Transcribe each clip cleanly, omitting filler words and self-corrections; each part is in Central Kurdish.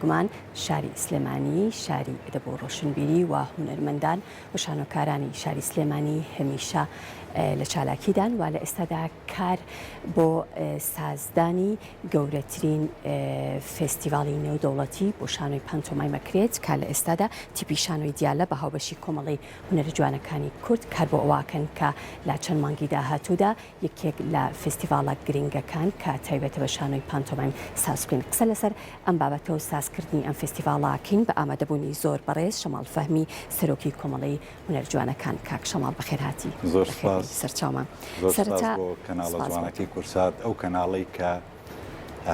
بێگومان شاری سلێمانی شاری ئەدەب و ڕۆشنبیری و هونەرمەندان و شانۆکارانی شاری سلێمانی هەمیشە لە چالاکیدان و لە ئێستادا کار بۆ سازدانی گەورەترین فێستیڤاڵی نێودەوڵەتی بۆ شانۆی پانتۆمایمە کرێت کە لە ئێستادا تیپی شانۆی دیالە بە هاوبەشی کۆمەڵی هونەرە جوانەکانی کورد کار بۆ ئەواکەن کە لە چەند مانگی داهاتوودا یەکێک لە فێستیڤاڵە گرنگەکان کە تایبەتە بە شانۆی پانتۆمایم سازکردن قسە لەسەر ئەم بابەتەوە سازکردنی ئەم فێستیڤاڵاکەین بە ئامادەبوونی زۆر بەڕێز شەماڵ فەهمی سەرۆکی کۆمەڵی هونەر جوانەکان کاک شەماڵ بەخێرهاتی زۆر سەرچاومە سەرەتا کەناڵە جوانەکەی کورسات ئەو کەناڵی کە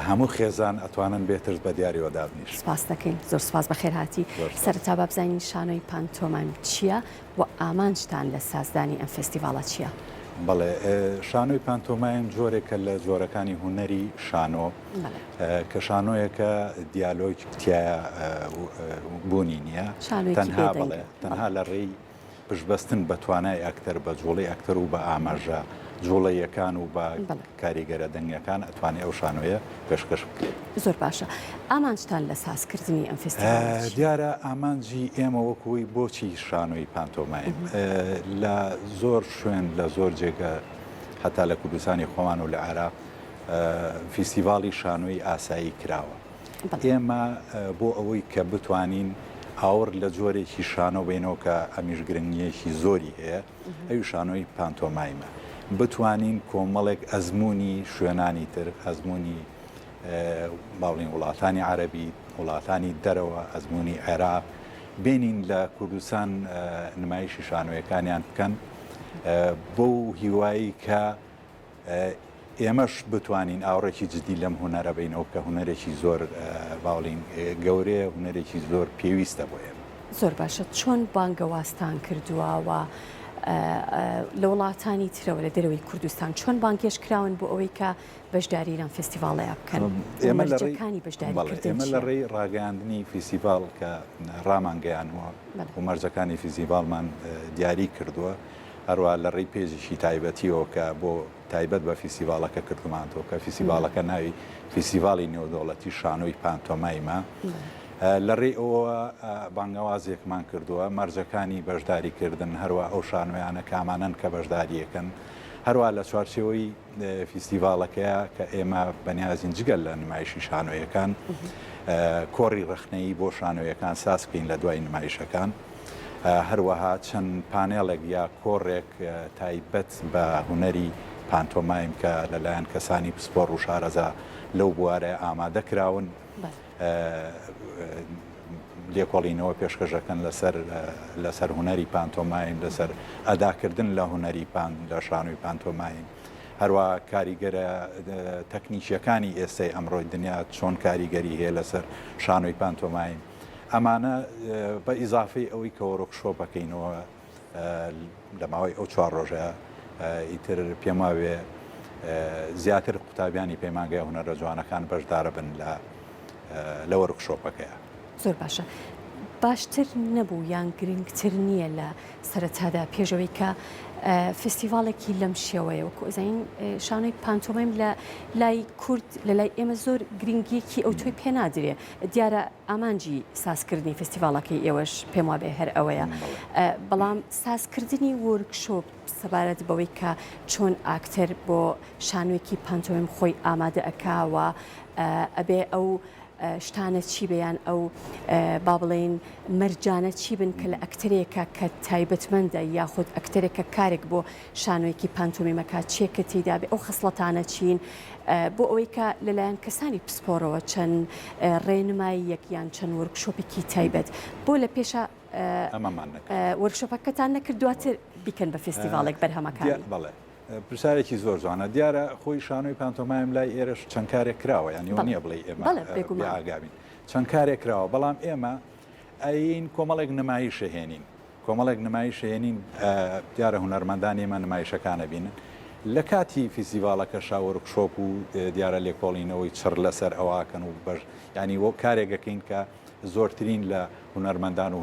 هەموو خێزان ئەتوانن بێتر بە دیاریەوە دابنیش. سپاس دەکەین زۆر سپاس بەخێرهاتی. سەرەتا با بزانین شانۆی پانتۆمایم چییە و ئامانجتان لە سازدانی ئەم فێستیڤاڵە چییە؟ بەڵێ شانۆی پانتۆمایم جۆرێکە لە جۆرەکانی هونەری شانۆ کە شانۆیەکە دیالۆی تایە بوونی نییە تەنها لە ڕێی پشتبەستن بە توانای ئەکتەر بە جوڵەی ئەکتەر و بە ئاماژە جوڵەیەکان و بە کاریگەرە دەنگەکان ئەتوانێت ئەو شانۆیە پێشکەش بکرێت. زۆر باشە. ئامانجتان لە سازکردنی ئەم فێستیڤاڵ دیارە ئامانجی ئێمە وەکوی بۆچی شانۆی پانتۆمایم لە زۆر شوێن لە زۆر جێگە هەتا لە کوردستانی خۆمان و لە عێراق فیستیڤاڵی شانۆی ئاسایی کراوە. ئێمە بۆ ئەوەی کە بتوانین هاوڕ لە جۆرێکی شانۆ بینەوە کە ئەمیش گرنگیەکی زۆری هەیە ئەوی شانۆی پانتۆمایمە بتوانین کۆمەڵێک ئەزمموی شوێنانی تر ئەزمموی باڵین وڵاتانی عەرەبی وڵاتانی دەرەوە ئەزمموی عێراق بینین لە کوردستان نمایشی شانۆیەکانیان بکەن بۆ هیوایی کە ئێمەش بتوانین ئاوڕێکی جدی لەم هونەرە بینەوە کە هونەرێکی زۆر باڵین گەورەیە هونەرێکی زۆر پێویستە بۆ ئێمە. زۆر باشە چۆن بانگەواستان کردووە لە وڵاتانی ترەوە لە دەرەوەی کوردستان چۆن بانگێش کراون بۆ ئەوەی کە بەشداری لەم فێستیڤاڵەیە بکەن مەرجەکانی بەشداریکردن ئێمە لە ڕێی ڕاگەاندنی فێستیڤاڵ کە ڕامانگەیانوە و مەرجەکانی فێستیڤاڵمان دیاری کردووە هەروە لە ڕێی پێشیشی تایبەتیەوە کە بۆ تایبەت بە فێستیڤاڵەکە کردمانەوە کە فێستیڤاڵەکە ناوی فێستیڤاڵی نێودەوڵەتی شانۆی پانتۆمایمە لە ڕێی ئەوە بانگەوازێکمان کردووە مەرجەکانی بەشداریکردن هەروە ئەو شانۆیانە کامانن کە بەشداریەکەن هەروە لە چوارچێوەی فێستیڤاڵەکەیە کە ئێمە بەنیازین جگەل لە نمایشی شانۆیەکان کۆڕی ڕخنەیی بۆ شانۆیەکان ساز بکەین لە دوای نمایشەکان هەروەها چەند پانێڵێک یا کۆڕێک تایبەت بە هونەری پانتۆمایم کە لەلایەن کەسانی پسپۆڕ و شارەزا لەو بوارە ئامادەکراون لێکۆڵینەوە پێشکەشەکەن لەسەر هونەری پانتۆمایم لەسەر ئەداکردن لە هونەری لە شانۆی پانتۆمایم هەروە کاریگەرە تەکنیکیەکانی ئێستای ئەمڕۆی دنیا چۆن کاریگەری هەیە لەسەر شانۆی پانتۆمایم ئەمانە بە ئیزافەی ئەوەی کە وەرۆکشۆپەکەینەوە لە ماوەی ئەو 4 ڕۆژە ئیتر پێم وایە زیاتر قوتابیانی پەیمانگای هونەرە جوانەکان بەشدارە بن لە وەرکشۆپەکەیە. زۆر باشە. باشتر نەبوو یان گرنگتر نییە لە سەرەتادا پێشەوەی کە فستیڤالێکی لەم شێوەیە وەکو ئەزین شانۆی پانتۆمایم لە لای کورد لە لای ئێمە زۆر گرنگیەکی ئەو تۆی پێ نادرێ دیارە ئامانجی سازکردنی فستیڤالەکەی ئێوەش پێم وابێ هەر ئەوەیە بەڵام سازکردنی وەرکشۆپ سەبارەت بەوەی کە چۆن ئاکتەر بۆ شانۆیەکی پانتۆمایم خۆی ئامادە ئەکاوە ئەبێ ئەو شتانە چی بەیان ئەو با بڵێن مەرجانە چی بن کە لە ئەکتەرێکە کە تایبەتمەندە یاخود ئەکتەرێکە کارێک بۆ شانۆیەکی پانتۆمیمەکە چێکە تێدا بێ ئەو خەسڵەتانە چین بۆ ئەوەی کە لەلایەن کەسانی پسپۆرەوە چەند ڕێنمایی یەکیان چەند وەرکشۆپێکی تایبەت بۆ لە پێشە وەرکشۆپەکەتان نەکرد دواتر بیکەن بە فستیڤالێک بەرهەمەکان. پرسیارێکی زۆر جوانە دیارە خۆی شانۆی پانتۆمایم لای ئێرەش چەند کارێک کراوە یانی نییە بڵێ ئێمە ئاگابین چەند کارێک کراوە بەڵام ئێمە ئەین کۆمەڵێک نمایش هێنین کۆمەڵێک نمایش هێنین دیارە هونەرمەندان ئێمە نمایشەکانە بینن لە کاتی فیستیڤالەکە شاوەرکشۆپ و دیارە لێکۆڵینەوەی چڕ لەسەر ئەواکەن و بەش ینی وە کارێکەکەین کە زۆرترین لە هونەرمەندان و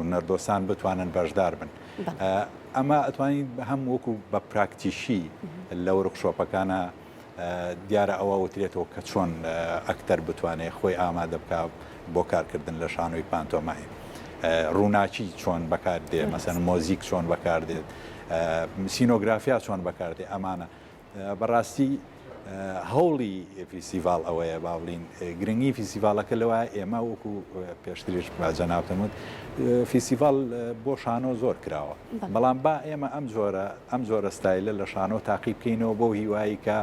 هونەردۆستان بتوانن بەشدار بن. ئەمە ئەتوانین هەم وەکو بە پراکتیشی لە وەرکشۆپەکانە دیارە ئەوە وترێتەوە کە چۆن ئەکتەر بتوانێت خۆی ئامادە بکە بۆ کارکردن لە شانۆی پانتۆمای ڕووناچی چۆن بەکاردێ مەسەن مۆزیک چۆن بەکاردێت سینۆگرافیا چۆن بەکاردێ ئەمانە بەڕاستی هەوڵی فیسیڤال ئەوەیە باڵین گرنگی فیسیڤالەکە لەوە ئێمە وەکو پێشتریش باجەناوتەمت فیسیڤال بۆ شانۆ زۆر کراوە بەڵام با ئێمە ئەم جۆرە ستایلە لە شانۆ تاقی بکەینەوە بۆ هیوایی کە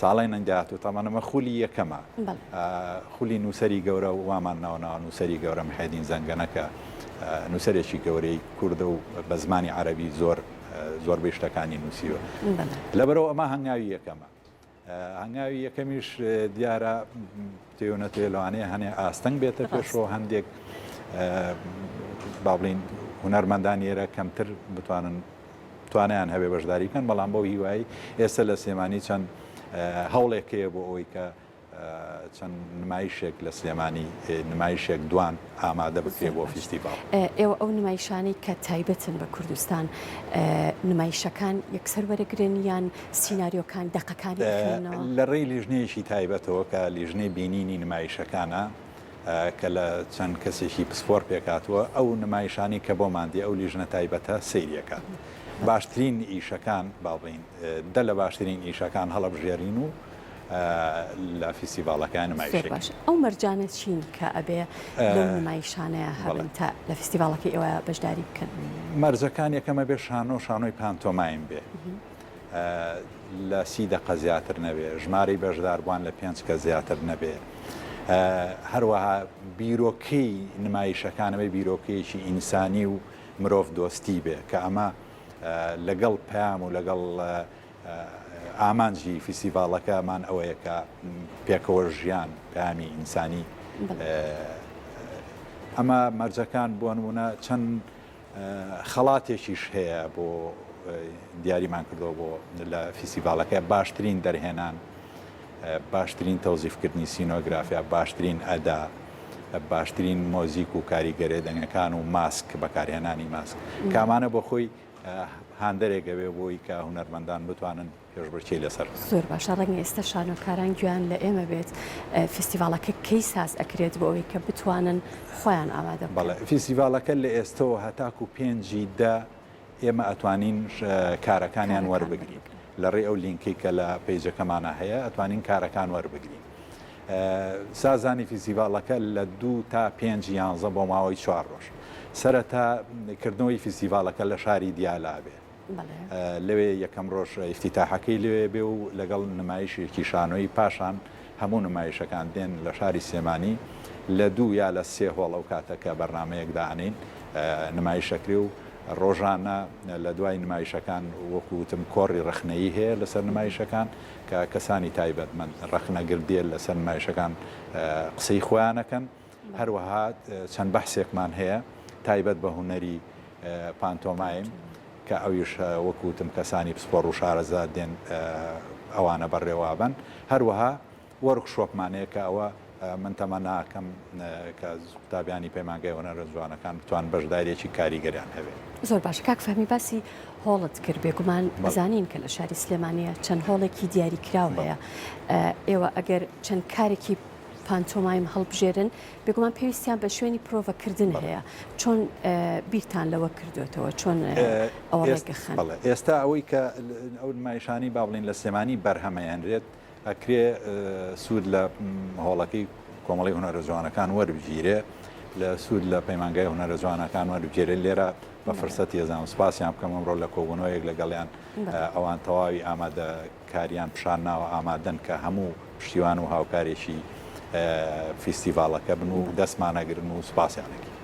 ساڵی نەنگات و تەمانەمە خولی یەکەمە خولی نووسری گەورە و وامان ناوناوە نووسری گەورە محەدین زەنگەنەکە نووسەرێکی گەورەی کوردە و بە زمانی عەرەبی زۆربەی شتەکانی نووسیوە لەبەرەوە ئەمە هەنگاوی یەکەمە هەنگاوی یەکەمیش دیارە تێونەتێ لەوانەیە هەنێ ئاستەنگ بێتە پێشەوە هەندێک با بڵین هونەرمەندان ئێرە کەمتر توانیان هەبێ بەشداری بکەن بەڵام بەو هیوایی ئێستا لە سلێمانی چەند هەوڵێکەیە بۆ ئەوەی کە چەند نمایشێک لە سلێمانی نمایشێک دوان ئامادە بکرێ بۆ فیستیڤال. ئێوە ئەو نمایشانەی کە تایبەتن بە کوردستان نمایشەکان یەکسەر وەرەگرن یان سیناریۆکان دەقەکانی لە ڕێی لیژنەیەشی تایبەتەوە کە لیژنەی بینینی نمایشەکانە کە لە چەند کەسێکی پسپۆر پێکاتوە ئەو نمایشانی کە بۆ ماندی ئەو لیژنە تایبەتە سەیریەکە. باشترین ئیشەکان باڵین دە لە باشترین ئیشەکان هەڵەبژێرین و لە فیستیڤالەکان نمایشێک باش ئەو مەرجانە چین کە ئەبێ لەو نمایشانەیە هەبن تا لە فیستیڤالەکەی ئێوە بەشداری بکەن. مەرجەکان یەکەمە بێ شانۆی پانتۆمایم بێ لە 30 دقە زیاتر نەبێ ژمارەی بەشداربووان لە 5 کە زیاتر نەبێ هەروەها بیرۆکەی نمایشەکانەوەی بیرۆکەیەکی ئینسانی و مرۆڤ دۆستی بێ کە ئەمە لەگەڵ پەیام و لەگەڵ ئامانجی فیستیڤالەکەمان ئەوەیە کە پێکەوە ژیان پامی ئینسانی ئەمە مەرجەکان بۆ نمونە چەند خەڵاتێکیش هەیە بۆ دیاریمان کردەوە بۆ لە فیستیڤالەکە باشترین دەرهێنان باشترین تەوزیفکردنی سینۆگرافیا باشترین ئەدا باشترین مۆزیک و کاریگەرێ دەنگەکان و ماسک بەکارهێنانی ماسک کامانە بۆ خۆی هاندەرێکەوێ بۆی کە هونەرمەندان بتوانن پێشبڕکێی لەسەر زۆر باشە ڕەنگە ئێستا شانۆکاران گویان لە ئێمە بێت فیستیڤالەکە کەی ساز ئەکرێت بۆ ئەوەی کە بتوانن خۆیان ئامادە بڵێ فیستیڤالەکە لە ئێستەوە هەتاکو پێنجی دا ئێمە ئەتوانین کارەکانیان وەربگرین لە ڕێ ئەو لینکی کە لە پێیجەکەمانە هەیە ئەتوانین کارەکان وەربگرین سازانی فیستیڤالەکە لە 2 تا 5 یانزە بۆ ماوەی 4 ڕۆژ سەرەتاکردنەوەی فیستیڤالەکە لە شاری دیالا بێ لەوێ یەکەم ڕۆژ ئیفتیتاحەکەی لەوێ بێ و لەگەڵ نمایشێکی شانۆی پاشان هەموو نمایشەکان دێن لە شاری سلێمانی لە 2 یا لە 3 هۆڵ ئەو کاتەکە بەرنامەیەک دانین نمایشەکری و ڕۆژانە لە دوای نمایشەکان وەکوتم کۆڕی ڕخنەیی هەیە لەسەر نمایشەکان کە کەسانی تایبەتمەند ڕخنەگردێت لەسەر نمایشەکان قسەی خۆیانەکەن هەروەها چەند بەحسێکمان هەیە تایبەت بە هونەری پانتۆمایم کە ئەویش وەکوتم کەسانی پسپۆڕ و شارەزاد دێن ئەوانە بەڕێوابن هەروەها وەرکشۆپمانەیە کە ئەوە من تەمە ناکەم کە قوتابیانی پەیمانگای هونەرە جوانەکان بتوان بەشداریەکی کاریگەریان هەبێت. زۆر باش کاک فەهمی باسی هۆڵت کرد بێگومان بزانین کە لە شاری سلێمانیە چەند هۆڵێکی دیاریکراو هەیە ئێوە ئەگەر چەند کارێکی پانتۆمایم هەڵبژێرن بێگومان پێویستیان بە شوێنی پرۆڤەکردن هەیە چۆن بیرتان لەوە کردوێتەوە چۆن ئەوە ڕێگەخەن ئێستا ئەوەی کە ئەو نمایشانی با بڵین لە سلێمانی بەرهەمەیانرێت ئەکرێ سوود لە هۆڵەکەی کۆمەڵی هونەرە جوانەکان وەربگیرێ لە سوود لە پەیمانگای هونەرە جوانەکان وەربگیرێت لێرە بە فرسەتی ێزان سوپاسیان بکەم ئەمڕۆ لە کۆبوونەوەیەک لەگەڵیان ئەوان تەواوی ئامادەکاریان پیشان ناوە ئامادەن کە هەموو پشتیوان و هاوکارێکی فیستیڤالەکە بن و دەستمانەگرن و سوپاسیانێکی